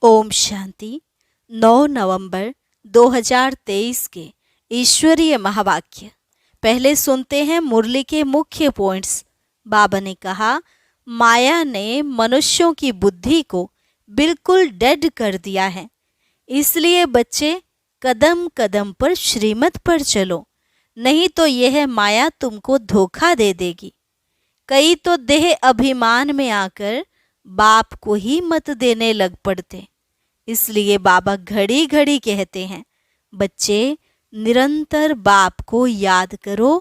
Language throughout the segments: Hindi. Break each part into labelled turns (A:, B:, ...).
A: ओम शांति। 9 नवंबर 2023 के ईश्वरीय महावाक्य। पहले सुनते हैं मुरली के मुख्य पॉइंट्स। बाबा ने कहा, माया ने मनुष्यों की बुद्धि को बिल्कुल डेड कर दिया है। इसलिए बच्चे कदम कदम पर श्रीमत पर चलो, नहीं तो यह माया तुमको धोखा दे देगी। कई तो देह अभिमान में आकर बाप को ही मत देने लग पड़ते। इसलिए बाबा घड़ी घड़ी कहते हैं, बच्चे निरंतर बाप को याद करो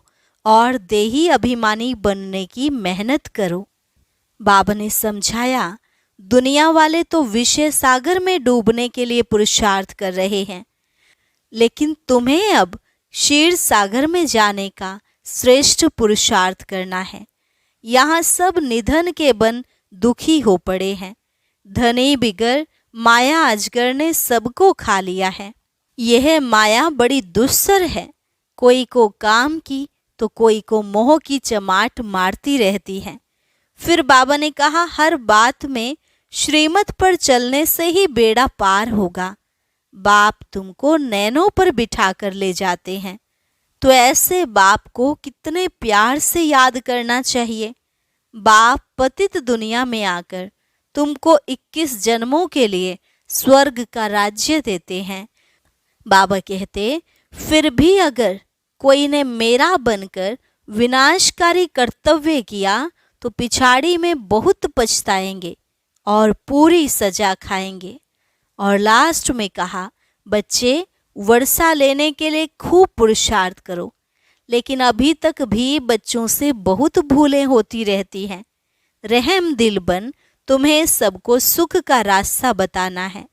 A: और देही अभिमानी बनने की मेहनत करो। बाबा ने समझाया, दुनिया वाले तो विषय सागर में डूबने के लिए पुरुषार्थ कर रहे हैं, लेकिन तुम्हें अब क्षीर सागर में जाने का श्रेष्ठ पुरुषार्थ करना है। यहाँ सब निधन के बन दुखी हो पड़े हैं। धनी बिगर माया अजगर ने सबको खा लिया है। यह माया बड़ी दुस्सर है। कोई को काम की तो कोई को मोह की चमाट मारती रहती है। फिर बाबा ने कहा, हर बात में श्रीमत पर चलने से ही बेड़ा पार होगा। बाप तुमको नैनों पर बिठा कर ले जाते हैं, तो ऐसे बाप को कितने प्यार से याद करना चाहिए। बाप पतित दुनिया में आकर तुमको 21 जन्मों के लिए स्वर्ग का राज्य देते हैं। बाबा कहते, फिर भी अगर कोई ने मेरा बनकर विनाशकारी कर्तव्य किया तो पिछाड़ी में बहुत पछताएंगे और पूरी सजा खाएंगे। और लास्ट में कहा, बच्चे वर्षा लेने के लिए खूब पुरुषार्थ करो, लेकिन अभी तक भी बच्चों से बहुत भूलें होती रहती हैं। रहम दिल बन तुम्हें सबको सुख का रास्ता बताना है,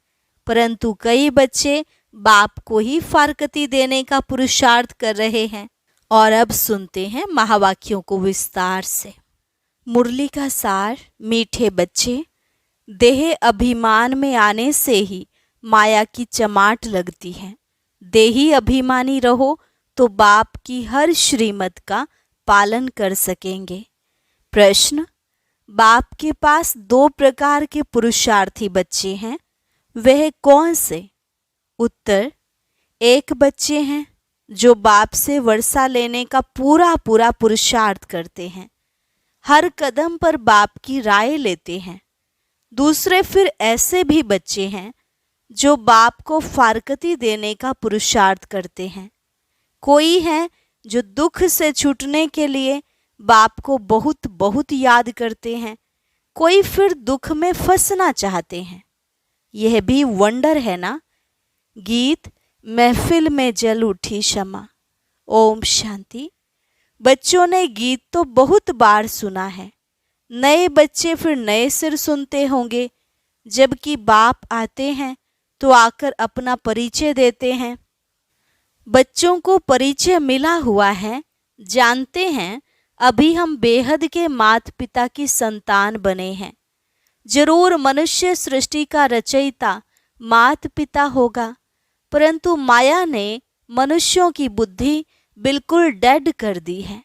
A: परंतु कई बच्चे बाप को ही फारकती देने का पुरुषार्थ कर रहे हैं। और अब सुनते हैं महावाक्यों को विस्तार से। मुरली का सार। मीठे बच्चे, देह अभिमान में आने से ही माया की चमाट लगती है। देही अभिमानी रहो तो बाप की हर श्रीमत का पालन कर सकेंगे। प्रश्न, बाप के पास 2 प्रकार के पुरुषार्थी बच्चे हैं, वह कौन से? उत्तर, एक बच्चे हैं जो बाप से वर्षा लेने का पूरा पुरुषार्थ करते हैं, हर कदम पर बाप की राय लेते हैं। दूसरे फिर ऐसे भी बच्चे हैं जो बाप को फारकती देने का पुरुषार्थ करते हैं। कोई है जो दुख से छूटने के लिए बाप को बहुत बहुत याद करते हैं, कोई फिर दुख में फंसना चाहते हैं। यह भी वंडर है ना। गीत, महफिल में जल उठी शमा। ओम शांति। बच्चों ने गीत तो बहुत बार सुना है, नए बच्चे फिर नए सिर सुनते होंगे, जबकि बाप आते हैं तो आकर अपना परिचय देते हैं। बच्चों को परिचय मिला हुआ है, जानते हैं अभी हम बेहद के माता पिता की संतान बने हैं। जरूर मनुष्य सृष्टि का रचयिता माता पिता होगा, परंतु माया ने मनुष्यों की बुद्धि बिल्कुल डेड कर दी है।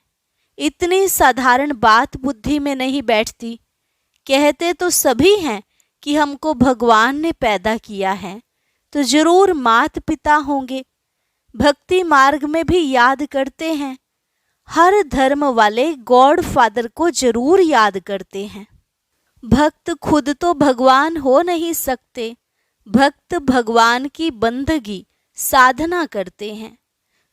A: इतनी साधारण बात बुद्धि में नहीं बैठती। कहते तो सभी हैं कि हमको भगवान ने पैदा किया है, तो जरूर माता पिता होंगे। भक्ति मार्ग में भी याद करते हैं। हर धर्म वाले गॉड फादर को जरूर याद करते हैं। भक्त खुद तो भगवान हो नहीं सकते, भक्त भगवान की बंदगी साधना करते हैं।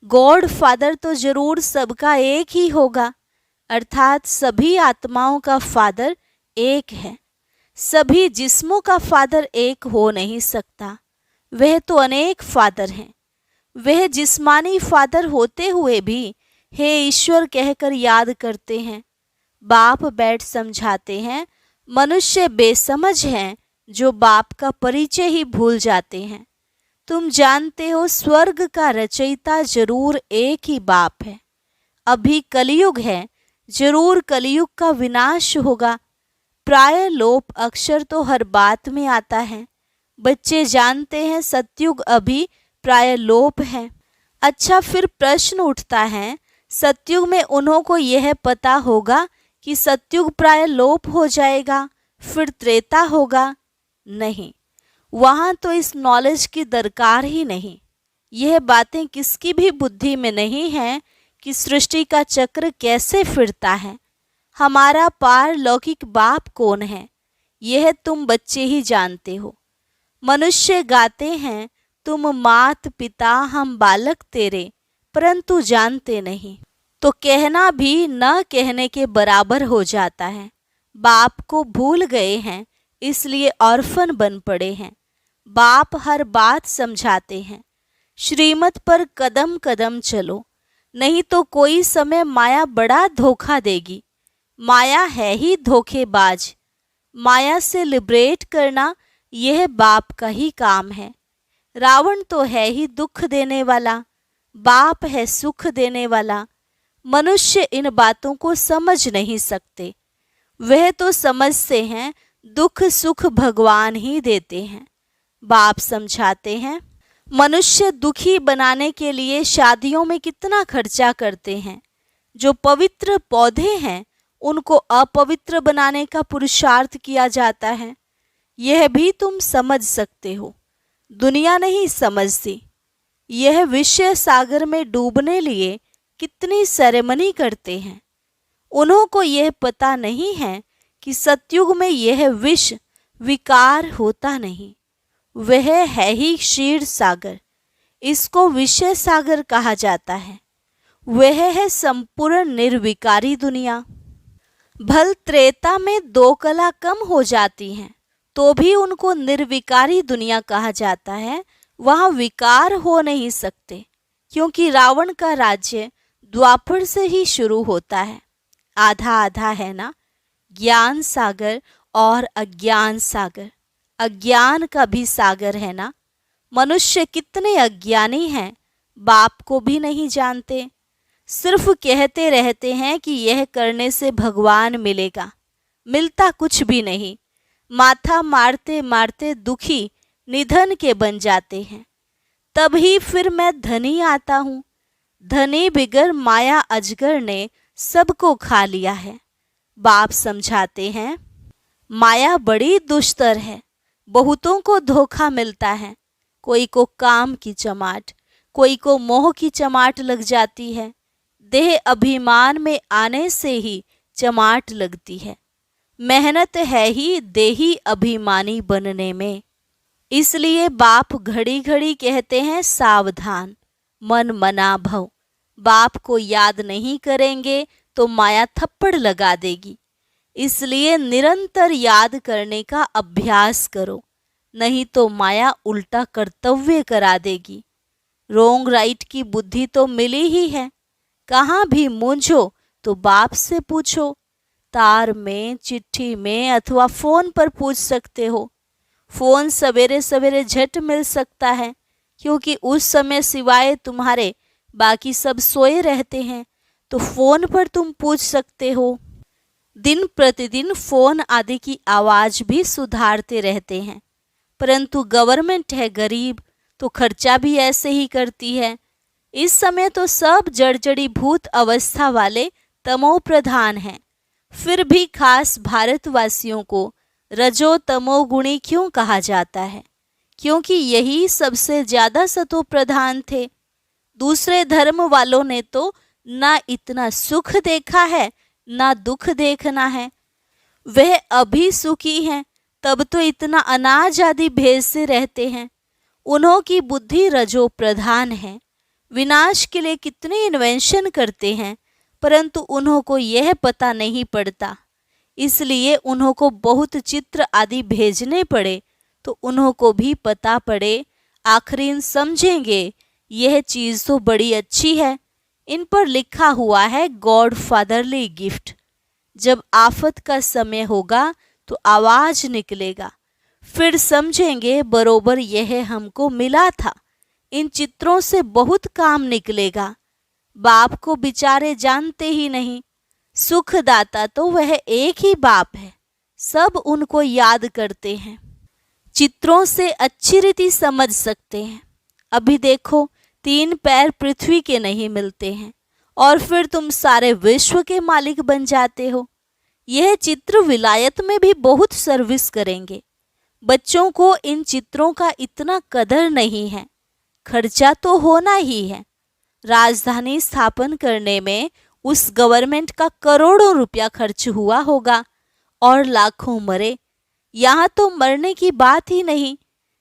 A: गॉड फादर तो जरूर सबका एक ही होगा, अर्थात सभी आत्माओं का फादर एक है। सभी जिस्मों का फादर एक हो नहीं सकता, वह तो अनेक फादर हैं। वह जिस्मानी फादर होते हुए भी हे ईश्वर कहकर याद करते हैं। बाप बैठ समझाते हैं, मनुष्य बेसमझ हैं जो बाप का परिचय ही भूल जाते हैं। तुम जानते हो स्वर्ग का रचयिता जरूर एक ही बाप है। अभी कलयुग है, जरूर कलयुग का विनाश होगा। प्राय लोप अक्षर तो हर बात में आता है। बच्चे जानते हैं सतयुग अभी प्राय लोप है। अच्छा, फिर प्रश्न उठता है, सतयुग में उन्हों को यह पता होगा कि सतयुग प्राय लोप हो जाएगा, फिर त्रेता होगा? नहीं, वहाँ तो इस नॉलेज की दरकार ही नहीं। यह बातें किसकी भी बुद्धि में नहीं है कि सृष्टि का चक्र कैसे फिरता है। हमारा पारलौकिक बाप कौन है, यह तुम बच्चे ही जानते हो। मनुष्य गाते हैं, तुम मात पिता हम बालक तेरे, परंतु जानते नहीं। तो कहना भी न कहने के बराबर हो जाता है। बाप को भूल गए हैं, इसलिए ऑर्फन बन पड़े हैं। बाप हर बात समझाते हैं, श्रीमत पर कदम कदम चलो, नहीं तो कोई समय माया बड़ा धोखा देगी। माया है ही धोखेबाज। माया से लिबरेट करना यह बाप का ही काम है। रावण तो है ही दुख देने वाला, बाप है सुख देने वाला। मनुष्य इन बातों को समझ नहीं सकते। वह तो समझते हैं दुख सुख भगवान ही देते हैं। बाप समझाते हैं, मनुष्य दुखी बनाने के लिए शादियों में कितना खर्चा करते हैं। जो पवित्र पौधे हैं उनको अपवित्र बनाने का पुरुषार्थ किया जाता है। यह भी तुम समझ सकते हो, दुनिया नहीं समझती। यह विषय सागर में डूबने लिए कितनी सेरेमनी करते हैं। उन्हों को यह पता नहीं है कि सतयुग में यह विष विकार होता नहीं। वह है ही क्षीर सागर, इसको विषय सागर कहा जाता है। वह है संपूर्ण निर्विकारी दुनिया। भल त्रेता में दो कला कम हो जाती हैं तो भी उनको निर्विकारी दुनिया कहा जाता है। वहाँ विकार हो नहीं सकते, क्योंकि रावण का राज्य द्वापर से ही शुरू होता है। आधा आधा है ना, ज्ञान सागर और अज्ञान सागर। अज्ञान का भी सागर है ना। मनुष्य कितने अज्ञानी हैं, बाप को भी नहीं जानते। सिर्फ कहते रहते हैं कि यह करने से भगवान मिलेगा, मिलता कुछ भी नहीं। माथा मारते मारते दुखी निधन के बन जाते हैं। तभी फिर मैं धनी आता हूँ। धनी बिगर माया अजगर ने सबको खा लिया है। बाप समझाते हैं, माया बड़ी दुष्टर है। बहुतों को धोखा मिलता है। कोई को काम की चमाट, कोई को मोह की चमाट लग जाती है। देह अभिमान में आने से ही चमाट लगती है। मेहनत है ही देही अभिमानी बनने में। इसलिए बाप घड़ी घड़ी कहते हैं, सावधान, मन मना भव। बाप को याद नहीं करेंगे तो माया थप्पड़ लगा देगी। इसलिए निरंतर याद करने का अभ्यास करो, नहीं तो माया उल्टा कर्तव्य करा देगी। रोंग राइट की बुद्धि तो मिली ही है। कहाँ भी मूंझो तो बाप से पूछो। तार में, चिट्ठी में अथवा फोन पर पूछ सकते हो। फोन सवेरे सवेरे झट मिल सकता है, क्योंकि उस समय सिवाय तुम्हारे बाकी सब सोए रहते हैं, तो फोन पर तुम पूछ सकते हो। दिन प्रतिदिन फोन आदि की आवाज़ भी सुधारते रहते हैं, परंतु गवर्नमेंट है गरीब तो खर्चा भी ऐसे ही करती है। इस समय तो सब जड़जड़ी भूत अवस्था वाले तमो प्रधान हैं। फिर भी खास भारतवासियों को रजो तमो गुणी क्यों कहा जाता है? क्योंकि यही सबसे ज़्यादा सतो प्रधान थे। दूसरे धर्म वालों ने तो ना इतना सुख देखा है ना दुख देखना है। वह अभी सुखी हैं, तब तो इतना अनाज आदि भेजते रहते हैं। उन्हों की बुद्धि रजो प्रधान है। विनाश के लिए कितने इन्वेंशन करते हैं, परंतु उन्हों को यह पता नहीं पड़ता। इसलिए उन्हों को बहुत चित्र आदि भेजने पड़े तो उन्हों को भी पता पड़े। आखिरीन समझेंगे यह चीज़ तो बड़ी अच्छी है। इन पर लिखा हुआ है गॉड फादरली गिफ्ट। जब आफत का समय होगा तो आवाज़ निकलेगा, फिर समझेंगे बरोबर यह हमको मिला था। इन चित्रों से बहुत काम निकलेगा। बाप को बेचारे जानते ही नहीं। सुखदाता तो वह एक ही बाप है, सब उनको याद करते हैं। चित्रों से अच्छी रीति समझ सकते हैं। अभी देखो 3 पैर पृथ्वी के नहीं मिलते हैं और फिर तुम सारे विश्व के मालिक बन जाते हो। यह चित्र विलायत में भी बहुत सर्विस करेंगे। बच्चों को इन चित्रों का इतना कदर नहीं है। खर्चा तो होना ही है। राजधानी स्थापन करने में उस गवर्नमेंट का करोड़ों रुपया खर्च हुआ होगा और लाखों मरे। यहाँ तो मरने की बात ही नहीं,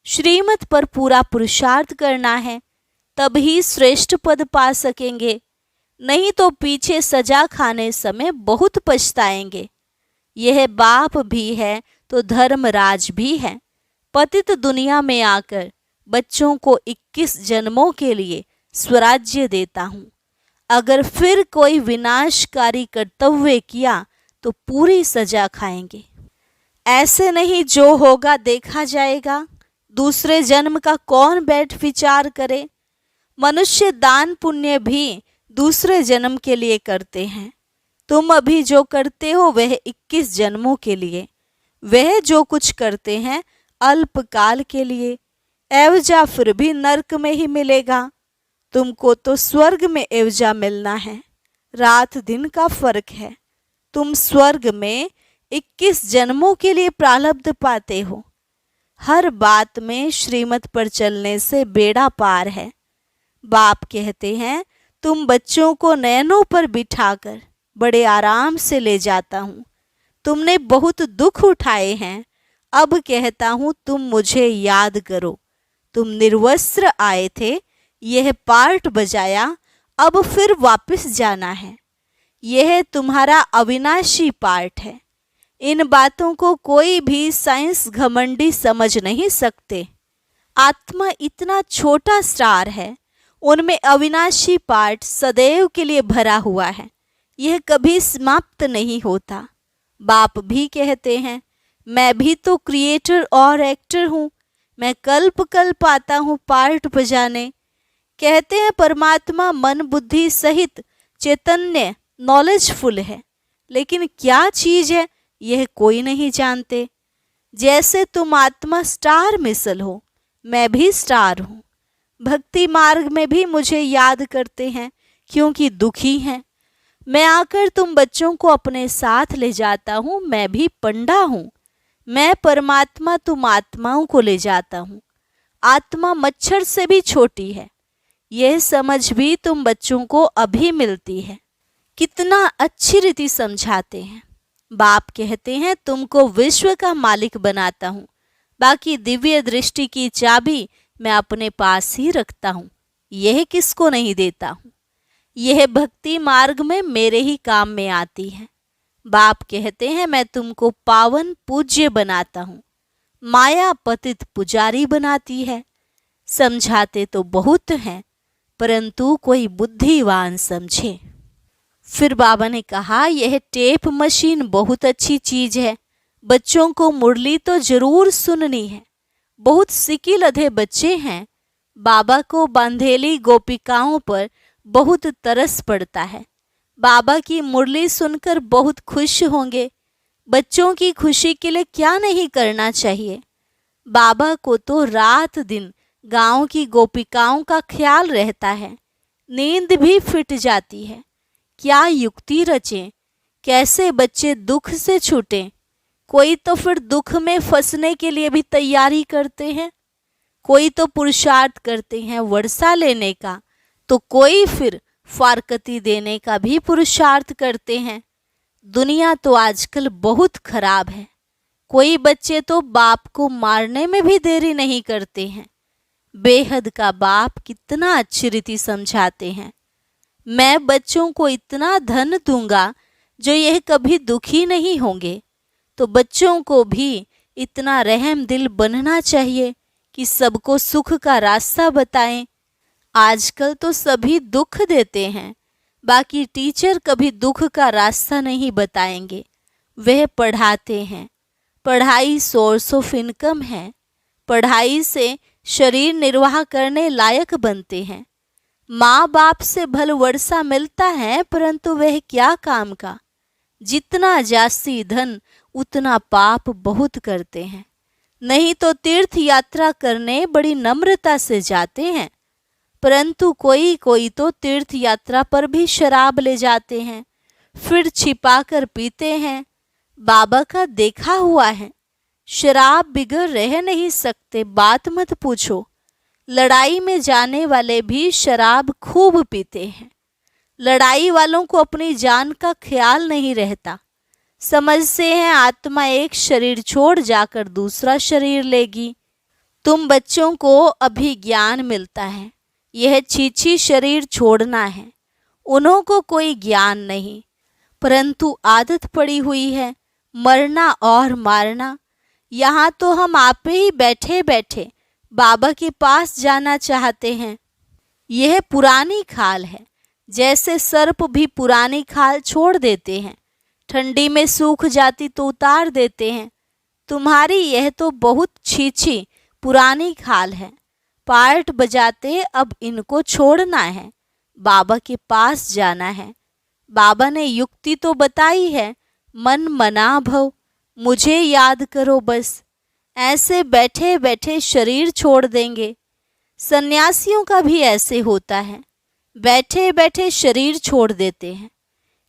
A: श्रीमत पर पूरा पुरुषार्थ करना है, तभी श्रेष्ठ पद पा सकेंगे। नहीं तो पीछे सजा खाने समय बहुत पछताएंगे। यह बाप भी है तो धर्मराज भी है। पतित दुनिया में आकर बच्चों को 21 जन्मों के लिए स्वराज्य देता हूँ। अगर फिर कोई विनाशकारी कर्तव्य किया तो पूरी सजा खाएंगे। ऐसे नहीं, जो होगा देखा जाएगा। दूसरे जन्म का कौन बैठ विचार करे। मनुष्य दान पुण्य भी दूसरे जन्म के लिए करते हैं। तुम अभी जो करते हो वह 21 जन्मों के लिए। वह जो कुछ करते हैं अल्पकाल के लिए, एवजा फिर भी नरक में ही मिलेगा। तुमको तो स्वर्ग में एवजा मिलना है। रात दिन का फर्क है। तुम स्वर्ग में 21 जन्मों के लिए प्रारब्ध पाते हो। हर बात में श्रीमत पर चलने से बेड़ा पार है। बाप कहते हैं, तुम बच्चों को नयनों पर बिठाकर बड़े आराम से ले जाता हूँ। तुमने बहुत दुख उठाए हैं। अब कहता हूँ तुम मुझे याद करो। तुम निर्वस्त्र आए थे, यह पार्ट बजाया, अब फिर वापस जाना है। यह तुम्हारा अविनाशी पार्ट है। इन बातों को कोई भी साइंस घमंडी समझ नहीं सकते। आत्मा इतना छोटा स्टार है, उनमें अविनाशी पार्ट सदैव के लिए भरा हुआ है। यह कभी समाप्त नहीं होता। बाप भी कहते हैं, मैं भी तो क्रिएटर और एक्टर हूँ। मैं कल्प कल्प आता हूँ पार्ट बजाने। कहते हैं परमात्मा मन बुद्धि सहित चैतन्य नॉलेजफुल है, लेकिन क्या चीज़ है यह कोई नहीं जानते। जैसे तुम आत्मा स्टार मिसल हो, मैं भी स्टार हूँ। भक्ति मार्ग में भी मुझे याद करते हैं क्योंकि दुखी हैं। मैं आकर तुम बच्चों को अपने साथ ले जाता हूँ। मैं भी पंडा हूँ। मैं परमात्मा तुम आत्माओं को ले जाता हूँ। आत्मा मच्छर से भी छोटी है। यह समझ भी तुम बच्चों को अभी मिलती है। कितना अच्छी रीति समझाते हैं। बाप कहते हैं, तुमको विश्व का मालिक बनाता हूँ, बाकी दिव्य दृष्टि की चाबी मैं अपने पास ही रखता हूँ। यह किसको नहीं देता हूँ। यह भक्ति मार्ग में मेरे ही काम में आती है। बाप कहते हैं, मैं तुमको पावन पूज्य बनाता हूँ। माया पतित पुजारी बनाती है। समझाते तो बहुत हैं, परंतु कोई बुद्धिवान समझे। फिर बाबा ने कहा, यह टेप मशीन बहुत अच्छी चीज है। बच्चों को मुरली तो जरूर सुननी है। बहुत सिकी लधे बच्चे हैं। बाबा को बांधेली गोपिकाओं पर बहुत तरस पड़ता है। बाबा की मुरली सुनकर बहुत खुश होंगे। बच्चों की खुशी के लिए क्या नहीं करना चाहिए। बाबा को तो रात दिन गांव की गोपिकाओं का ख्याल रहता है। नींद भी फिट जाती है। क्या युक्ति रचें, कैसे बच्चे दुख से छूटें। कोई तो फिर दुख में फंसने के लिए भी तैयारी करते हैं। कोई तो पुरुषार्थ करते हैं वर्षा लेने का, तो कोई फिर फारकती देने का भी पुरुषार्थ करते हैं। दुनिया तो आजकल बहुत खराब है। कोई बच्चे तो बाप को मारने में भी देरी नहीं करते हैं। बेहद का बाप कितना अच्छी रीति समझाते हैं। मैं बच्चों को इतना धन दूंगा जो यह कभी दुखी नहीं होंगे। तो बच्चों को भी इतना रहम दिल बनना चाहिए कि सबको सुख का रास्ता बताएं। आजकल तो सभी दुख देते हैं, बाकी टीचर कभी दुख का रास्ता नहीं बताएंगे। वह पढ़ाते हैं। पढ़ाई सोर्स ऑफ इनकम है। पढ़ाई से शरीर निर्वाह करने लायक बनते हैं। माँ बाप से भल वर्षा मिलता है, परंतु वह क्या काम का। जितना जास्ती धन उतना पाप बहुत करते हैं। नहीं तो तीर्थ यात्रा करने बड़ी नम्रता से जाते हैं, परंतु कोई कोई तो तीर्थ यात्रा पर भी शराब ले जाते हैं, फिर छिपा कर पीते हैं। बाबा का देखा हुआ है। शराब बिगर रह नहीं सकते, बात मत पूछो। लड़ाई में जाने वाले भी शराब खूब पीते हैं। लड़ाई वालों को अपनी जान का ख्याल नहीं रहता। समझते हैं आत्मा एक शरीर छोड़ जाकर दूसरा शरीर लेगी। तुम बच्चों को अभी ज्ञान मिलता है, यह छीछी शरीर छोड़ना है। उन्हों को कोई ज्ञान नहीं, परंतु आदत पड़ी हुई है मरना और मारना। यहाँ तो हम आप ही बैठे बैठे बाबा के पास जाना चाहते हैं। यह पुरानी खाल है, जैसे सर्प भी पुरानी खाल छोड़ देते हैं, ठंडी में सूख जाती तो उतार देते हैं। तुम्हारी यह तो बहुत छीछी पुरानी खाल है। पार्ट बजाते अब इनको छोड़ना है, बाबा के पास जाना है। बाबा ने युक्ति तो बताई है, मन मना भव, मुझे याद करो बस। ऐसे बैठे बैठे शरीर छोड़ देंगे। सन्यासियों का भी ऐसे होता है, बैठे बैठे शरीर छोड़ देते हैं,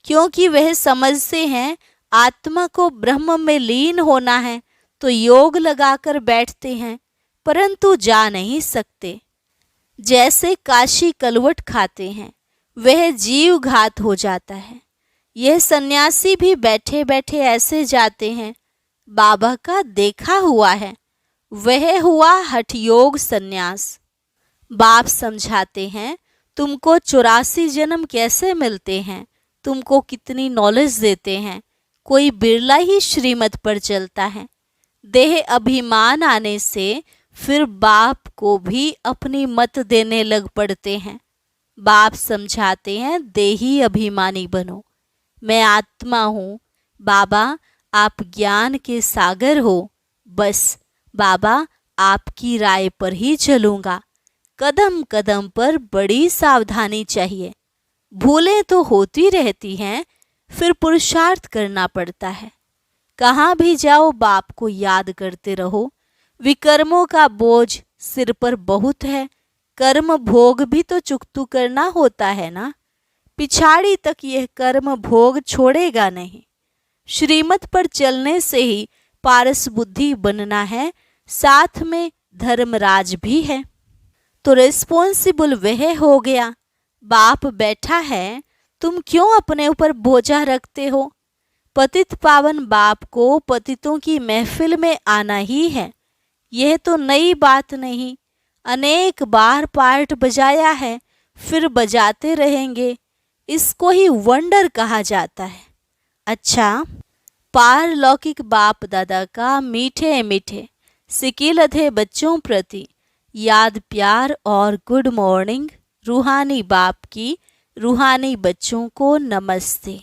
A: क्योंकि वह समझते हैं आत्मा को ब्रह्म में लीन होना है, तो योग लगाकर बैठते हैं, परंतु जा नहीं सकते। जैसे काशी कलवट खाते हैं, वह जीव घात हो जाता है। यह सन्यासी भी बैठे बैठे ऐसे जाते हैं। बाबा का देखा हुआ है, वह हुआ हठयोग सन्यास। बाप समझाते हैं, तुमको 84 जन्म कैसे मिलते हैं, तुमको कितनी नॉलेज देते हैं। कोई बिरला ही श्रीमत पर चलता है। देह अभिमान आने से फिर बाप को भी अपनी मत देने लग पड़ते हैं। बाप समझाते हैं, देही अभिमानी बनो, मैं आत्मा हूँ। बाबा आप ज्ञान के सागर हो, बस बाबा आपकी राय पर ही चलूँगा। कदम कदम पर बड़ी सावधानी चाहिए। भूलें तो होती रहती हैं, फिर पुरुषार्थ करना पड़ता है। कहाँ भी जाओ बाप को याद करते रहो। विकर्मों का बोझ सिर पर बहुत है, कर्म भोग भी तो चुकतू करना होता है ना। पिछाड़ी तक यह कर्म भोग छोड़ेगा नहीं। श्रीमत पर चलने से ही पारस बुद्धि बनना है, साथ में धर्मराज भी है, तो रिस्पॉन्सिबल वह हो गया। बाप बैठा है, तुम क्यों अपने ऊपर बोझा रखते हो। पतित पावन बाप को पतितों की महफिल में आना ही है, यह तो नई बात नहीं। अनेक बार पार्ट बजाया है, फिर बजाते रहेंगे। इसको ही वंडर कहा जाता है। अच्छा, पारलौकिक बाप दादा का मीठे मीठे सिकिलधे बच्चों प्रति याद प्यार और गुड मॉर्निंग। रूहानी बाप की रूहानी बच्चों को नमस्ते।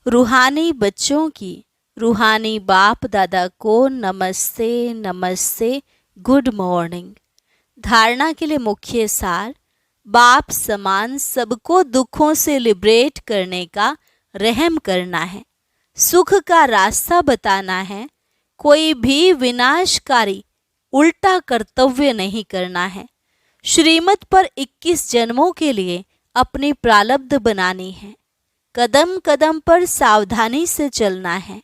A: रूहानी बच्चों की रूहानी बाप दादा को नमस्ते नमस्ते, गुड मॉर्निंग। धारणा के लिए मुख्य सार, बाप समान सबको दुखों से लिबरेट करने का रहम करना है, सुख का रास्ता बताना है। कोई भी विनाशकारी उल्टा कर्तव्य नहीं करना है। श्रीमत पर 21 जन्मों के लिए अपनी प्रारब्ध बनानी है। कदम कदम पर सावधानी से चलना है।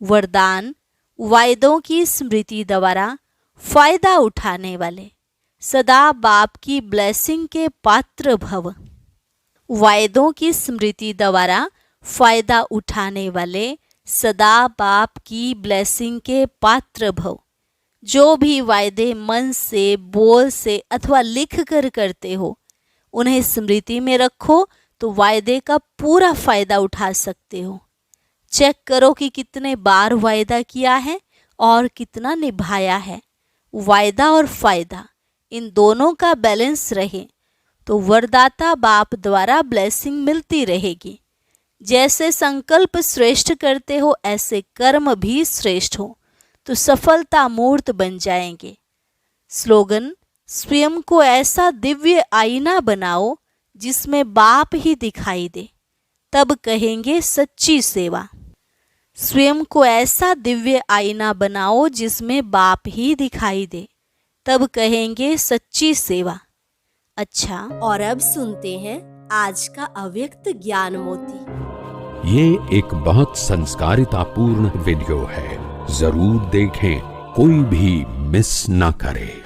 A: वरदान, वायदों की स्मृति द्वारा फायदा उठाने वाले सदा बाप की ब्लेसिंग के पात्र भव। वायदों की स्मृति द्वारा फायदा उठाने वाले सदा बाप की ब्लेसिंग के पात्र भव। जो भी वायदे मन से, बोल से अथवा लिख कर करते हो, उन्हें स्मृति में रखो तो वायदे का पूरा फायदा उठा सकते हो। चेक करो कि कितने बार वायदा किया है और कितना निभाया है। वायदा और फायदा इन दोनों का बैलेंस रहे तो वरदाता बाप द्वारा ब्लेसिंग मिलती रहेगी। जैसे संकल्प श्रेष्ठ करते हो, ऐसे कर्म भी श्रेष्ठ हो तो सफलता मूर्त बन जाएंगे। स्लोगन, स्वयं को ऐसा दिव्य आईना बनाओ जिसमें बाप ही दिखाई दे, तब कहेंगे सच्ची सेवा। स्वयं को ऐसा दिव्य आईना बनाओ जिसमें बाप ही दिखाई दे, तब कहेंगे सच्ची सेवा। अच्छा, और अब सुनते हैं आज का अव्यक्त ज्ञान मोती।
B: ये एक बहुत संस्कारितापूर्ण वीडियो है। जरूर देखें, कोई भी मिस ना करे।